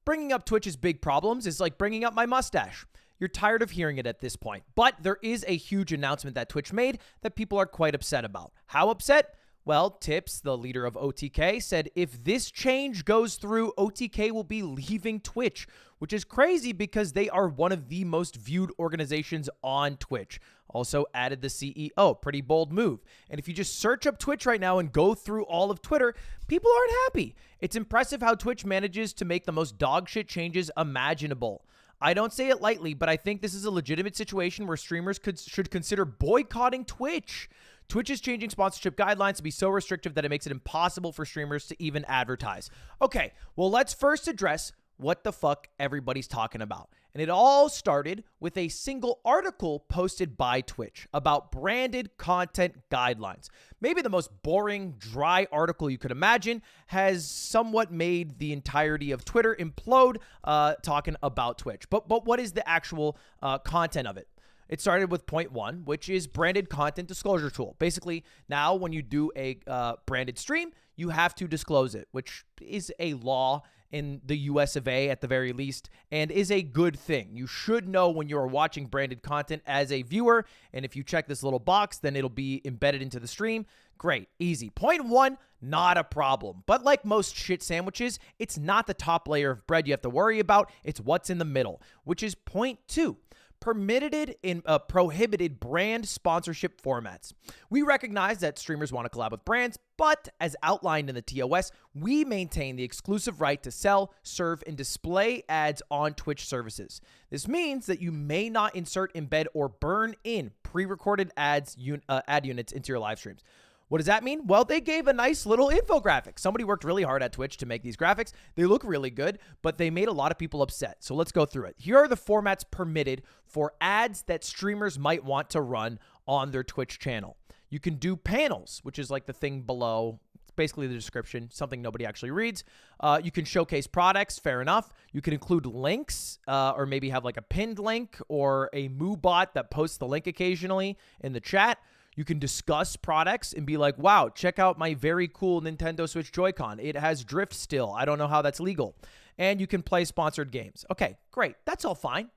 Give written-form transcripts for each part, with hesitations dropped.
bringing up Twitch's big problems is like bringing up my mustache. You're tired of hearing it at this point. But there is a huge announcement that Twitch made that people are quite upset about. How upset? Well, Tips, the leader of OTK, said if this change goes through, OTK will be leaving Twitch, which is crazy because they are one of the most viewed organizations on Twitch. Also added the CEO, pretty bold move. And if you just search up Twitch right now and go through all of Twitter, people aren't happy. It's impressive how Twitch manages to make the most dogshit changes imaginable. I don't say it lightly, but I think this is a legitimate situation where streamers should consider boycotting Twitch. Twitch is changing sponsorship guidelines to be so restrictive that it makes it impossible for streamers to even advertise. Okay, well, let's first address what the fuck everybody's talking about. And it all started with a single article posted by Twitch about branded content guidelines. Maybe the most boring, dry article you could imagine, has somewhat made the entirety of Twitter implode talking about Twitch. But what is the actual content of it? It started with point 1, which is branded content disclosure tool. Basically, now when you do a branded stream, you have to disclose it, which is a law in the US of A at the very least, and is a good thing. You should know when you're watching branded content as a viewer, and if you check this little box, then it'll be embedded into the stream. Great, easy. Point 1, not a problem. But like most shit sandwiches, it's not the top layer of bread you have to worry about, it's what's in the middle, which is point 2. Prohibited brand sponsorship formats. We recognize that streamers want to collab with brands, but as outlined in the TOS, we maintain the exclusive right to sell, serve, and display ads on Twitch services. This means that you may not insert, embed, or burn in pre-recorded ad units into your live streams. What does that mean? Well, they gave a nice little infographic. Somebody worked really hard at Twitch to make these graphics. They look really good, but they made a lot of people upset. So let's go through it. Here are the formats permitted for ads that streamers might want to run on their Twitch channel. You can do panels, which is like the thing below. It's basically the description, something nobody actually reads. You can showcase products, fair enough. You can include links or maybe have like a pinned link or a Moo bot that posts the link occasionally in the chat. You can discuss products and be like, wow, check out my very cool Nintendo Switch Joy-Con. It has drift still. I don't know how that's legal. And you can play sponsored games. Okay, great. That's all fine.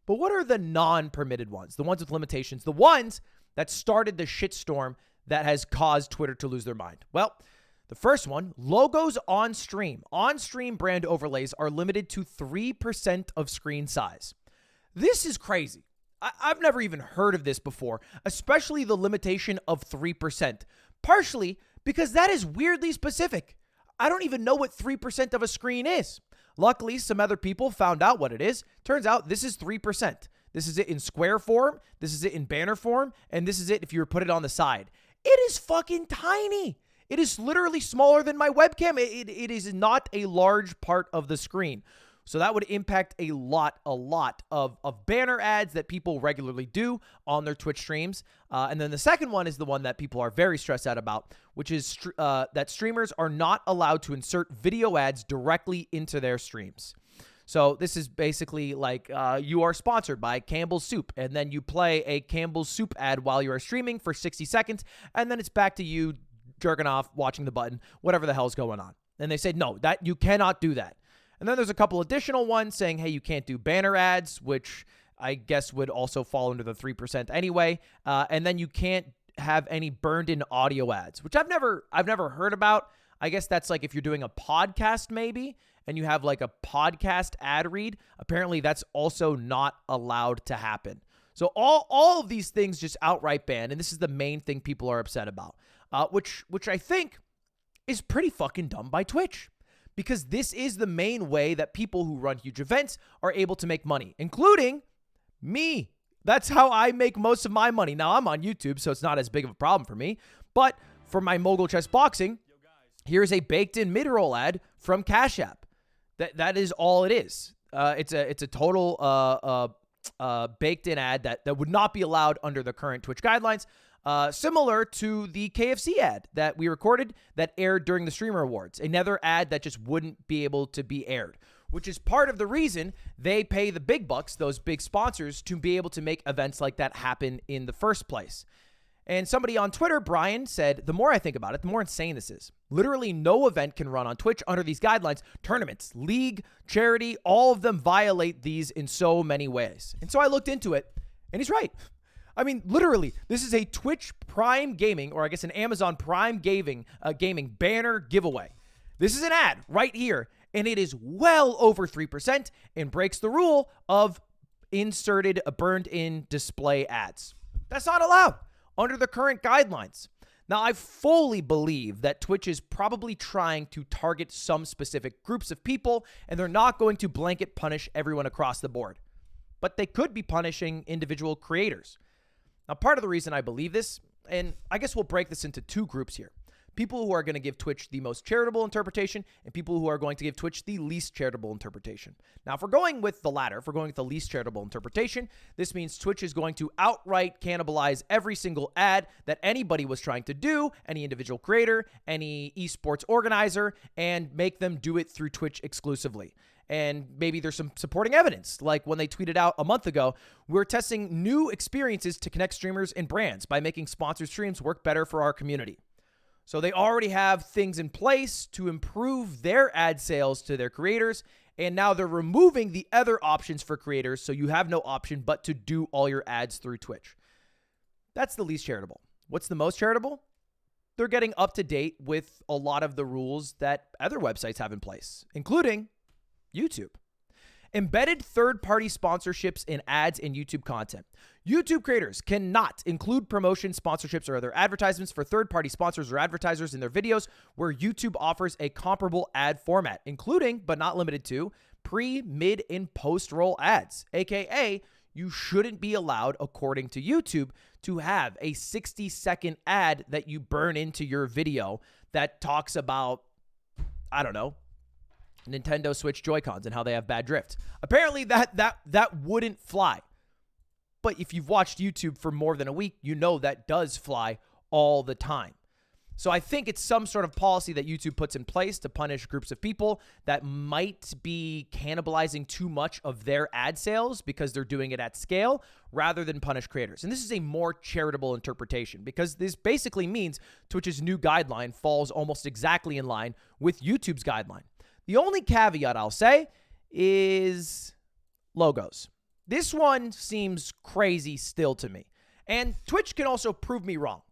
But what are the non-permitted ones? The ones with limitations? The ones that started the shitstorm that has caused Twitter to lose their mind? Well, the first one, logos on stream. On-stream brand overlays are limited to 3% of screen size. This is crazy. I've never even heard of this before, especially the limitation of 3%, partially because that is weirdly specific. I don't even know what 3% of a screen is. Luckily, some other people found out what it is. Turns out this is 3%. This is it in square form, this is it in banner form, and this is it if you were put it on the side. It is fucking tiny. It is literally smaller than my webcam. It is not a large part of the screen. So that would impact a lot of banner ads that people regularly do on their Twitch streams. And then the second one is the one that people are very stressed out about, which is that streamers are not allowed to insert video ads directly into their streams. So this is basically like you are sponsored by Campbell's Soup, and then you play a Campbell's Soup ad while you are streaming for 60 seconds, and then it's back to you jerking off, watching the button, whatever the hell's going on. And they said, no, that you cannot do that. And then there's a couple additional ones saying, hey, you can't do banner ads, which I guess would also fall under the 3% anyway. And then you can't have any burned in audio ads, which I've never heard about. I guess that's like if you're doing a podcast maybe, and you have like a podcast ad read. Apparently that's also not allowed to happen. So all of these things just outright banned. And this is the main thing people are upset about, which I think is pretty fucking dumb by Twitch. Because this is the main way that people who run huge events are able to make money, including me. That's how I make most of my money. Now, I'm on YouTube, so it's not as big of a problem for me. But for my Mogul Chess Boxing, here's a baked-in mid-roll ad from Cash App. That is all it is. It's a total baked-in ad that would not be allowed under the current Twitch guidelines. Similar to the KFC ad that we recorded that aired during the Streamer Awards. Another ad that just wouldn't be able to be aired, which is part of the reason they pay the big bucks, those big sponsors, to be able to make events like that happen in the first place. And somebody on Twitter, Brian, said, the more I think about it, the more insane this is. Literally no event can run on Twitch under these guidelines. Tournaments, league, charity, all of them violate these in so many ways. And so I looked into it, and he's right. I mean, literally, this is a Twitch Prime Gaming, or I guess an Amazon Prime Gaming banner giveaway. This is an ad right here, and it is well over 3% and breaks the rule of inserted, burned-in display ads. That's not allowed under the current guidelines. Now, I fully believe that Twitch is probably trying to target some specific groups of people, and they're not going to blanket punish everyone across the board. But they could be punishing individual creators. Now, part of the reason I believe this, and I guess we'll break this into two groups here. People who are going to give Twitch the most charitable interpretation and people who are going to give Twitch the least charitable interpretation. Now, if we're going with the latter, if we're going with the least charitable interpretation, this means Twitch is going to outright cannibalize every single ad that anybody was trying to do, any individual creator, any esports organizer, and make them do it through Twitch exclusively. And maybe there's some supporting evidence, like when they tweeted out a month ago, we're testing new experiences to connect streamers and brands by making sponsored streams work better for our community. So they already have things in place to improve their ad sales to their creators, and now they're removing the other options for creators, so you have no option but to do all your ads through Twitch. That's the least charitable. What's the most charitable? They're getting up to date with a lot of the rules that other websites have in place, including YouTube. Embedded third-party sponsorships and ads in YouTube content. YouTube creators cannot include promotion, sponsorships, or other advertisements for third-party sponsors or advertisers in their videos where YouTube offers a comparable ad format, including, but not limited to, pre, mid, and post-roll ads, aka you shouldn't be allowed, according to YouTube, to have a 60-second ad that you burn into your video that talks about, I don't know, Nintendo Switch Joy-Cons and how they have bad drift. Apparently that wouldn't fly. But if you've watched YouTube for more than a week, you know that does fly all the time. So I think it's some sort of policy that YouTube puts in place to punish groups of people that might be cannibalizing too much of their ad sales because they're doing it at scale rather than punish creators. And this is a more charitable interpretation because this basically means Twitch's new guideline falls almost exactly in line with YouTube's guideline. The only caveat I'll say is logos. This one seems crazy still to me. And Twitch can also prove me wrong.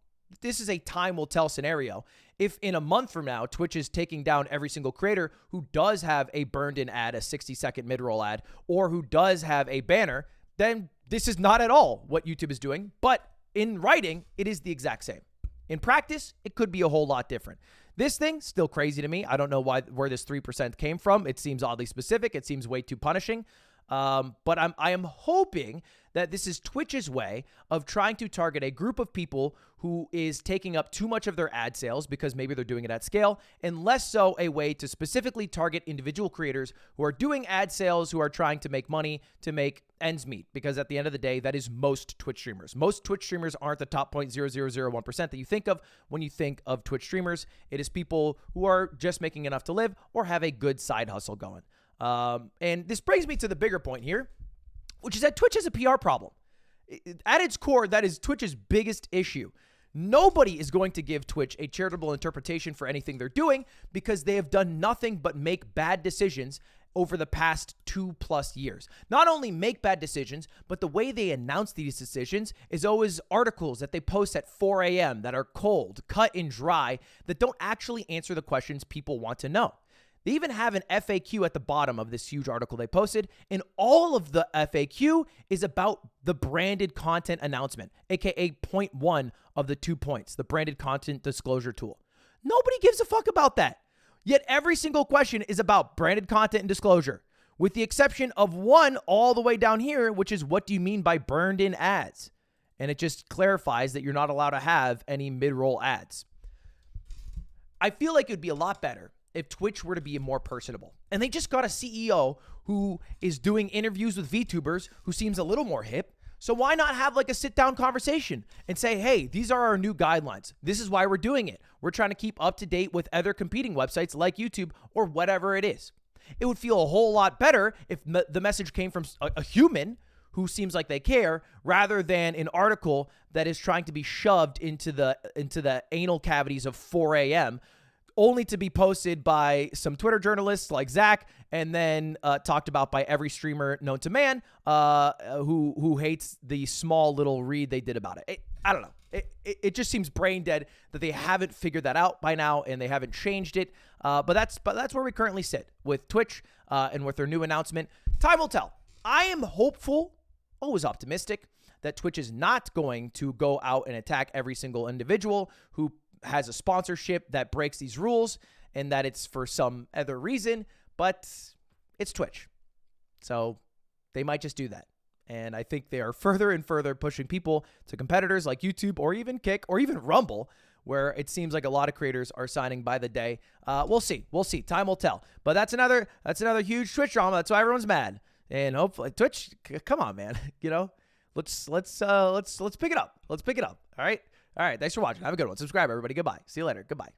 This is a time will tell scenario. If in a month from now, Twitch is taking down every single creator who does have a burned-in ad, a 60-second mid-roll ad, or who does have a banner, then this is not at all what YouTube is doing. But in writing, it is the exact same. In practice, it could be a whole lot different. This thing, still crazy to me. I don't know where this 3% came from. It seems oddly specific. It seems way too punishing. But I am hoping that this is Twitch's way of trying to target a group of people who is taking up too much of their ad sales because maybe they're doing it at scale, and less so a way to specifically target individual creators who are doing ad sales, who are trying to make money to make ends meet. Because at the end of the day, that is most Twitch streamers. Most Twitch streamers aren't the top 0.0001% that you think of when you think of Twitch streamers. It is people who are just making enough to live or have a good side hustle going. And this brings me to the bigger point here, which is that Twitch has a PR problem. At its core, that is Twitch's biggest issue. Nobody is going to give Twitch a charitable interpretation for anything they're doing because they have done nothing but make bad decisions over the past 2+ years. Not only make bad decisions, but the way they announce these decisions is always articles that they post at 4 a.m. that are cold, cut and dry, that don't actually answer the questions people want to know. They even have an FAQ at the bottom of this huge article they posted, and all of the FAQ is about the branded content announcement, aka point 1 of the 2 points, the branded content disclosure tool. Nobody gives a fuck about that. Yet every single question is about branded content and disclosure, with the exception of one all the way down here, which is what do you mean by burned in ads? And it just clarifies that you're not allowed to have any mid-roll ads. I feel like it would be a lot better if Twitch were to be more personable. And they just got a CEO who is doing interviews with VTubers who seems a little more hip. So why not have like a sit-down conversation and say, hey, these are our new guidelines. This is why we're doing it. We're trying to keep up to date with other competing websites like YouTube or whatever it is. It would feel a whole lot better if the message came from a human who seems like they care, rather than an article that is trying to be shoved into the anal cavities of 4 a.m., only to be posted by some Twitter journalists like Zach, and then talked about by every streamer known to man who hates the small little read they did about it. I don't know. It just seems brain dead that they haven't figured that out by now, and they haven't changed it. But that's where we currently sit with Twitch and with their new announcement. Time will tell. I am hopeful, always optimistic, that Twitch is not going to go out and attack every single individual who has a sponsorship that breaks these rules, and that it's for some other reason, but it's Twitch. So they might just do that. And I think they are further and further pushing people to competitors like YouTube or even Kick or even Rumble, where it seems like a lot of creators are signing by the day. We'll see. Time will tell. But that's another huge Twitch drama. That's why everyone's mad. And hopefully Twitch, come on, man. You know, let's pick it up. Let's pick it up. All right. Thanks for watching. Have a good one. Subscribe, everybody. Goodbye. See you later. Goodbye.